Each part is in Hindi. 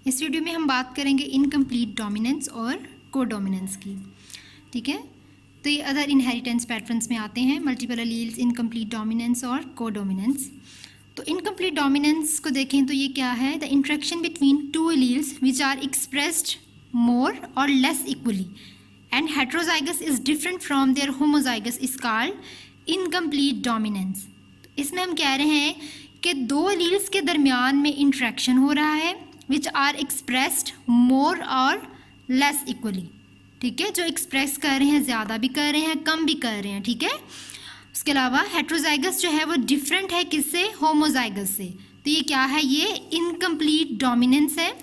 इस वीडियो में हम बात करेंगे इनकम्प्लीट डोमिनेंस और कोडोमिनेंस की। ठीक है, तो ये अदर इनहेरिटेंस पैटर्न्स में आते हैं, मल्टीपल एलील्स, इनकम्प्लीट डोमिनेंस और कोडोमिनेंस। तो इनकम्प्लीट डोमिनेंस को देखें तो ये क्या है, the interaction between two alleles which are expressed more और less equally and heterozygous is different from their homozygous is called incomplete dominance. इसमें हम कह रहे हैं कि दो एलील्स के दरमियान में इंट्रैक्शन हो रहा है विच आर एक्सप्रेस्ड मोर और लेस इक्वली। ठीक है, जो एक्सप्रेस कर रहे हैं ज़्यादा भी कर रहे हैं, कम भी कर रहे हैं। ठीक है, उसके अलावा हेट्रोजाइगस जो है वो डिफरेंट है किससे, होमोजाइगस से। तो ये क्या है, ये इनकम्प्लीट डोमिनेंस है।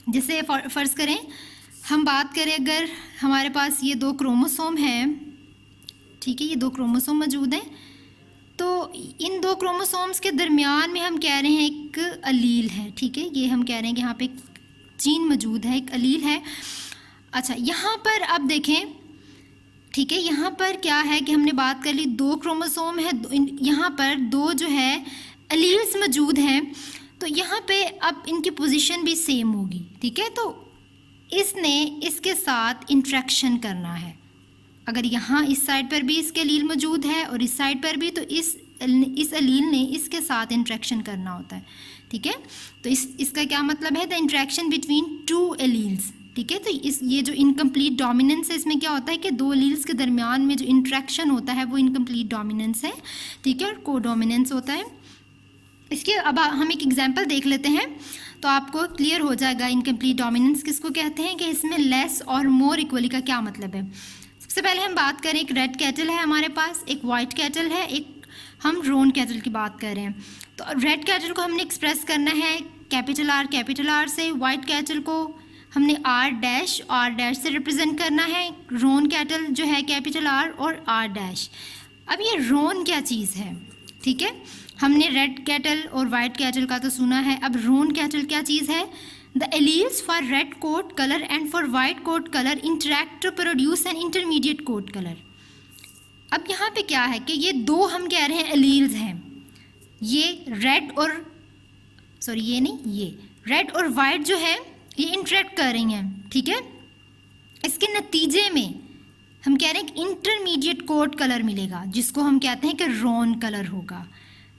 जैसे फर्ज करें हम बात करें, अगर हमारे पास ये दो क्रोमोसोम हैं, ठीक है, ये दो क्रोमोसोम मौजूद हैं, तो इन दो क्रोमोसोम्स के दरमियान में हम कह रहे हैं एक अलील है। ठीक है, ये हम कह रहे हैं कि यहाँ पे एक जीन मौजूद है, एक अलील है। अच्छा, यहाँ पर अब देखें, ठीक है, यहाँ पर क्या है कि हमने बात कर ली दो क्रोमोसोम है, यहाँ पर दो जो है अलील्स मौजूद हैं, तो यहाँ पे अब इनकी पोजीशन भी सेम होगी। ठीक है, तो इसने इसके साथ इंट्रैक्शन करना है। अगर यहाँ इस साइड पर भी इसके अलील मौजूद है और इस साइड पर भी, तो इस अलील ने इसके साथ इंट्रैक्शन करना होता है। ठीक है, तो इसका क्या मतलब है, the interaction between two alleles. ठीक है, तो ये जो इनकम्प्लीट डोमिनेंस है, इसमें क्या होता है कि दो एलील्स के दरमियान में जो इंट्रैक्शन होता है वो इनकम्प्लीट डोमिनेंस है। ठीक है, और कोडोमिनेंस होता है। इसके अब हम एक एग्जांपल देख लेते हैं तो आपको क्लियर हो जाएगा इनकम्प्लीट डोमिनेंस किसको कहते हैं, कि इसमें लेस और मोर इक्वली का क्या मतलब है। सबसे पहले हम बात करें, एक रेड कैटल है हमारे पास, एक वाइट कैटल है, एक हम रोन कैटल की बात कर रहे हैं। तो रेड कैटल को हमने एक्सप्रेस करना है कैपिटल आर से, वाइट कैटल को हमने आर डैश से रिप्रेजेंट करना है, रोन कैटल जो है कैपिटल आर और आर डैश। अब ये रोन क्या चीज़ है, ठीक है, हमने रेड कैटल और वाइट कैटल का तो सुना है, अब रोन कैटल क्या चीज़ है, the alleles for red coat colour and for white coat colour interact to produce an intermediate coat colour. अब यहाँ पे क्या है कि ये दो हम कह रहे हैं एलील्स हैं, ये रेड और वाइट जो है ये इंटरैक्ट कर रही हैं। ठीक है, इसके नतीजे में हम कह रहे हैं कि इंटरमीडिएट कोट कलर मिलेगा, जिसको हम कहते हैं कि रोन कलर होगा।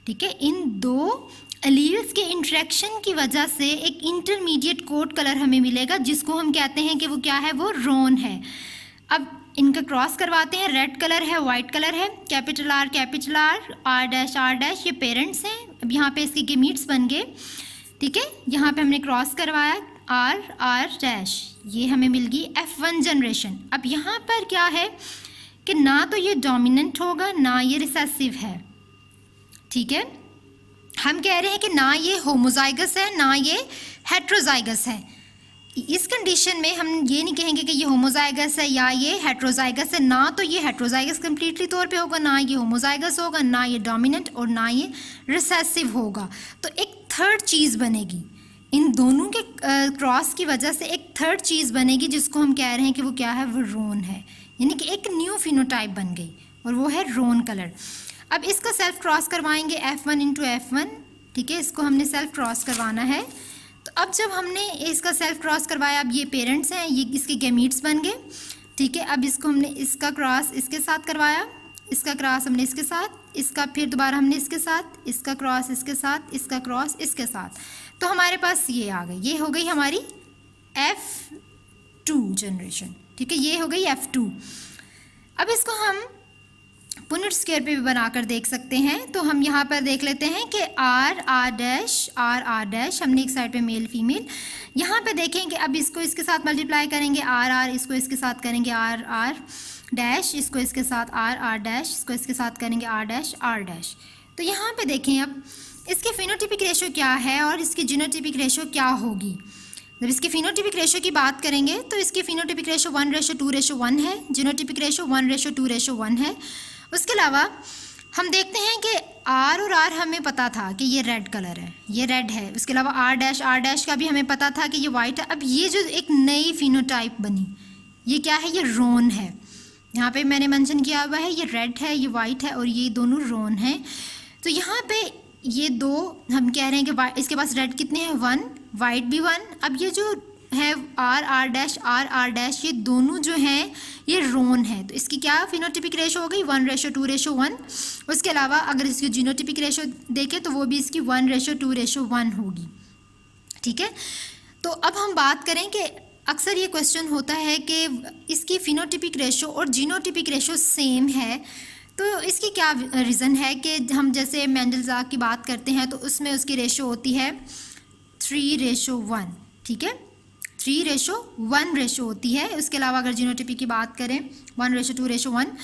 ठीक है, इन दो एलील्स के इंटरेक्शन की वजह से एक इंटरमीडिएट कोट कलर हमें मिलेगा, जिसको हम कहते हैं कि वो क्या है, वो रोन है। अब इनका क्रॉस करवाते हैं, रेड कलर है, वाइट कलर है, कैपिटल आर, आर डैश ये पेरेंट्स हैं। अब यहाँ पे इसके गेमीट्स बन गए। ठीक है, यहाँ पे हमने क्रॉस करवाया आर डैश, ये हमें मिल गई F1 जनरेशन। अब यहाँ पर क्या है कि ना तो ये डोमिनेंट होगा, ना ये रिसेसिव है। ठीक है, हम कह रहे हैं कि ना ये होमोजाइगस है, ना ये हेट्रोजाइगस है। इस कंडीशन में हम ये नहीं कहेंगे कि ये होमोजाइगस है या ये हेट्रोजाइगस है, ना तो ये हेट्रोजाइगस कंप्लीटली तौर पे होगा, ना ये होमोजाइगस होगा, ना ये डोमिनेंट और ना ये रिसेसिव होगा। तो एक थर्ड चीज़ बनेगी, इन दोनों के क्रॉस की वजह से एक थर्ड चीज़ बनेगी, जिसको हम कह रहे हैं कि वो क्या है, वो रोन है, यानी कि एक न्यू फिनोटाइप बन गई और वो है रोन कलर। अब इसका सेल्फ क्रॉस करवाएंगे F1 इंटू F1। ठीक है, इसको हमने सेल्फ क्रॉस करवाना है। तो अब जब हमने इसका सेल्फ क्रॉस करवाया, अब ये पेरेंट्स हैं, ये इसके गैमीट्स बन गए। ठीक है, अब इसको हमने इसका क्रॉस इसके साथ करवाया, इसका क्रॉस हमने इसके साथ, इसका फिर दोबारा हमने इसके साथ, इसका क्रॉस इसके साथ, इसका क्रॉस इसके साथ, तो हमारे पास ये आ गई, ये हो गई हमारी F2 जनरेशन। ठीक है, ये हो गई F2। अब इसको हम पुनट स्क्वायर पे भी बनाकर देख सकते हैं। तो हम यहाँ पर देख लेते हैं कि आर डैश हमने एक साइड पे मेल फीमेल, यहाँ पे देखें कि अब इसको इसके साथ मल्टीप्लाई करेंगे, आर इसको इसके साथ करेंगे आर डैश, इसको इसके साथ आर डैश, इसको इसके साथ करेंगे आर डैश। तो यहाँ पे देखें अब इसके फिनोटिपिक रेशो क्या है और इसकी जीनोटिपिक रेशो क्या होगी। जब इसकी फिनोटिपिक रेशो की बात करेंगे तो इसकी फिनोटिपिक रेशो 1:2:1 है, जीनोटिपिक रेशो 1:2:1 है। उसके अलावा हम देखते हैं कि आर और आर हमें पता था कि ये रेड कलर है, ये रेड है। उसके अलावा आर डैश का भी हमें पता था कि ये वाइट है। अब ये जो एक नई फिनोटाइप बनी, ये क्या है, ये रोन है। यहाँ पे मैंने मेंशन किया हुआ है, ये रेड है, ये वाइट है और ये दोनों रोन है। तो यहाँ पे ये दो हम कह रहे हैं कि इसके पास रेड कितने हैं, 1, वाइट भी 1। अब ये जो है आर डैश ये दोनों जो हैं ये रोन है, तो इसकी क्या फिनोटिपिक रेशो हो गई, 1:2:1। उसके अलावा अगर इसकी जीनोटिपिक रेशो देखें तो वो भी इसकी 1:2:1 होगी, ठीक है। तो अब हम बात करें कि अक्सर ये क्वेश्चन होता है कि इसकी फिनोटिपिक रेशो और जीनोटिपिक रेशो सेम है, तो इसकी क्या रीज़न है कि हम जैसे मेंडलज़ाक की बात करते हैं तो उसमें उसकी रेशो होती है 3:1, ठीक है, 3:1 रेशो होती है। उसके अलावा अगर जीनोटिपिक की बात करें 1:2:1,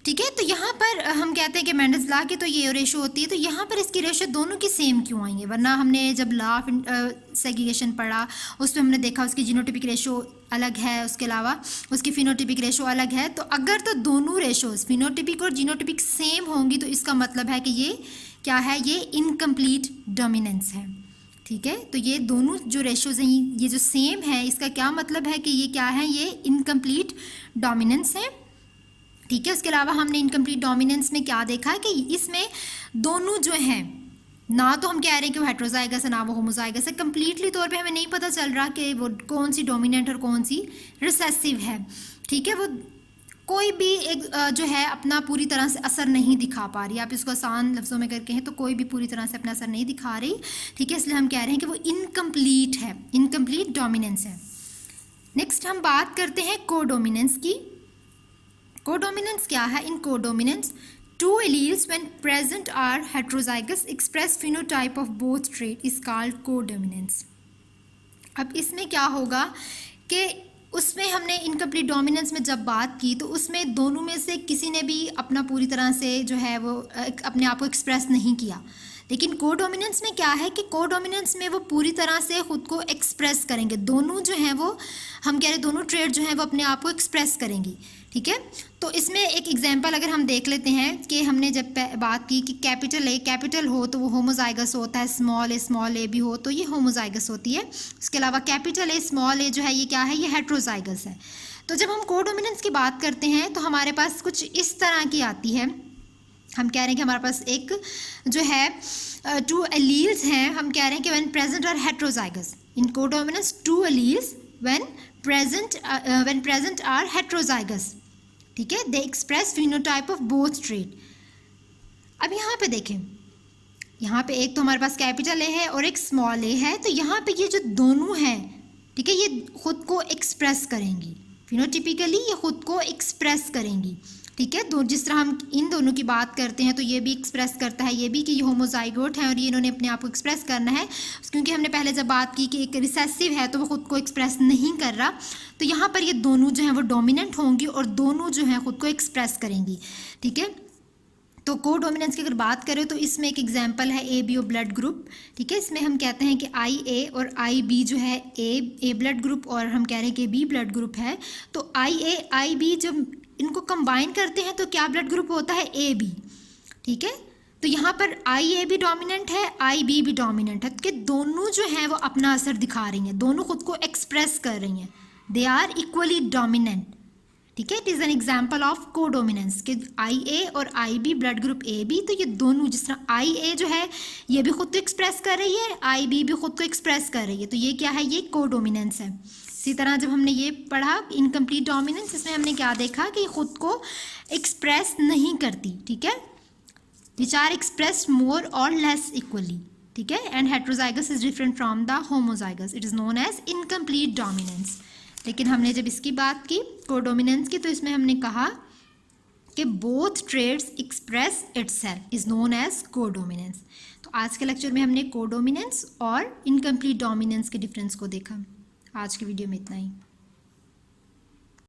ठीक है। तो यहाँ पर हम कहते हैं कि मेंडल्स लॉ की तो ये रेशो होती है, तो यहाँ पर इसकी रेशो दोनों की सेम क्यों आई है, वरना हमने जब लॉ ऑफ सेग्रीगेशन पढ़ा उसमें हमने देखा उसकी जीनोटिपिक रेशो अलग है, उसके अलावा उसकी फिनोटिपिक रेशो अलग है। तो अगर तो दोनों रेशोज़ फिनोटिपिक और जीनोटिपिक सेम होंगी तो इसका मतलब है कि ये क्या है, ये इनकम्प्लीट डोमिनेंस है, ठीक है। तो ये दोनों जो रेशोज़ हैं ये जो सेम है, इसका क्या मतलब है कि ये क्या है, ये इनकम्प्लीट डोमिनेंस है, ठीक है। उसके अलावा हमने इनकम्प्लीट डोमिनेंस में क्या देखा कि इसमें दोनों जो हैं, ना तो हम कह रहे हैं कि वो हेट्रोजाइगस है ना वो होमोजाइगस है, कंप्लीटली तौर पे हमें नहीं पता चल रहा कि वो कौन सी डोमिनेंट और कौन सी रिसेसिव है, ठीक है। वो कोई भी एक जो है अपना पूरी तरह से असर नहीं दिखा पा रही, आप इसको आसान लफ्ज़ों में करके हैं तो कोई भी पूरी तरह से अपना असर नहीं दिखा रही, ठीक है। इसलिए हम कह रहे हैं कि वो इनकम्प्लीट है, इनकम्प्लीट डोमिनेंस है। नेक्स्ट हम बात करते हैं कोडोमिनेंस की। कोडोमिनेंस क्या है? इन codominance two alleles when present are heterozygous express phenotype of both trait is called codominance। अब इसमें क्या होगा कि उसमें हमने इनकम्प्लीट डोमिनेंस में जब बात की तो उसमें दोनों में से किसी ने भी अपना पूरी तरह से जो है वो अपने आप को एक्सप्रेस नहीं किया, लेकिन कोडोमिनेंस में क्या है कि कोडोमिनेंस में वो पूरी तरह से ख़ुद को एक्सप्रेस करेंगे, दोनों जो हैं वो हम कह रहे हैं दोनों ट्रेड जो हैं वो अपने आप को एक्सप्रेस करेंगी, ठीक है। तो इसमें एक एग्जांपल अगर हम देख लेते हैं कि हमने जब बात की कि कैपिटल ए कैपिटल हो तो वो होमोजाइगस होता है, स्मॉल ए भी हो तो ये होमोजाइगस होती है। उसके अलावा कैपिटल ए स्मॉल ए जो है ये क्या है, ये हेट्रोजाइगस है। तो जब हम कोडोमिनेंस की बात करते हैं तो हमारे पास कुछ इस तरह की आती है, हम कह रहे हैं कि हमारे पास एक जो है टू एलील्स हैं, हम कह रहे हैं कि when present are heterozygous in codominance two alleles when present are heterozygous, ठीक है, they express phenotype of both trait. अब यहाँ पे देखें, यहाँ पे एक तो हमारे पास कैपिटल ए है और एक स्मॉल ए है, तो यहाँ पे ये जो दोनों हैं, ठीक है, ये खुद को एक्सप्रेस करेंगी फिनोटिपिकली, ये खुद को एक्सप्रेस करेंगी, ठीक है। जिस तरह हम इन दोनों की बात करते हैं तो ये भी एक्सप्रेस करता है ये भी कि ये होमोजाइगोट है और ये इन्होंने अपने आप को एक्सप्रेस करना है, क्योंकि हमने पहले जब बात की कि एक रिसेसिव है तो वो खुद को एक्सप्रेस नहीं कर रहा, तो यहाँ पर ये दोनों जो हैं वो डोमिनेंट होंगी और दोनों जो हैं खुद को एक्सप्रेस करेंगी, ठीक है। तो कोडोमिनेंस की अगर बात करें तो इसमें एक एग्जांपल है A B O blood group, ठीक है। इसमें हम कहते हैं कि आई ए और आई बी जो है ए ब्लड ग्रुप और हम कह रहे हैं कि बी ब्लड ग्रुप है, तो आई ए आई बी जब इनको कंबाइन करते हैं तो क्या ब्लड ग्रुप होता है, ए बी, ठीक है। तो यहाँ पर आई ए भी डोमिनेंट है, आई बी भी डोमिनेंट है, कि दोनों जो हैं वो अपना असर दिखा रही हैं, दोनों खुद को एक्सप्रेस कर रही हैं, दे आर इक्वली डोमिनेंट, ठीक है। It is an example of codominance कि आई ए और I B blood group A B, तो ये दोनों जिस तरह आई ए जो है ये भी खुद को एक्सप्रेस कर रही है, आई बी भी खुद को एक्सप्रेस कर रही है, तो ये क्या है, ये कोडोमिनेंस है। इसी तरह जब हमने ये पढ़ा इनकम्प्लीट डोमिनेंस, इसमें हमने क्या देखा कि खुद को एक्सप्रेस नहीं करती, ठीक है, विच आर एक्सप्रेस मोर और लेस इक्वली, ठीक है। And heterozygous is different from the homozygous, it is known as incomplete dominance. लेकिन हमने जब इसकी बात की कोडोमिनेंस की तो इसमें हमने कहा कि both traits express itself is known as codominance. तो आज के लेक्चर में हमने कोडोमिनेंस और इनकम्प्लीट डोमिनेंस के डिफरेंस को देखा। आज की वीडियो में इतना ही।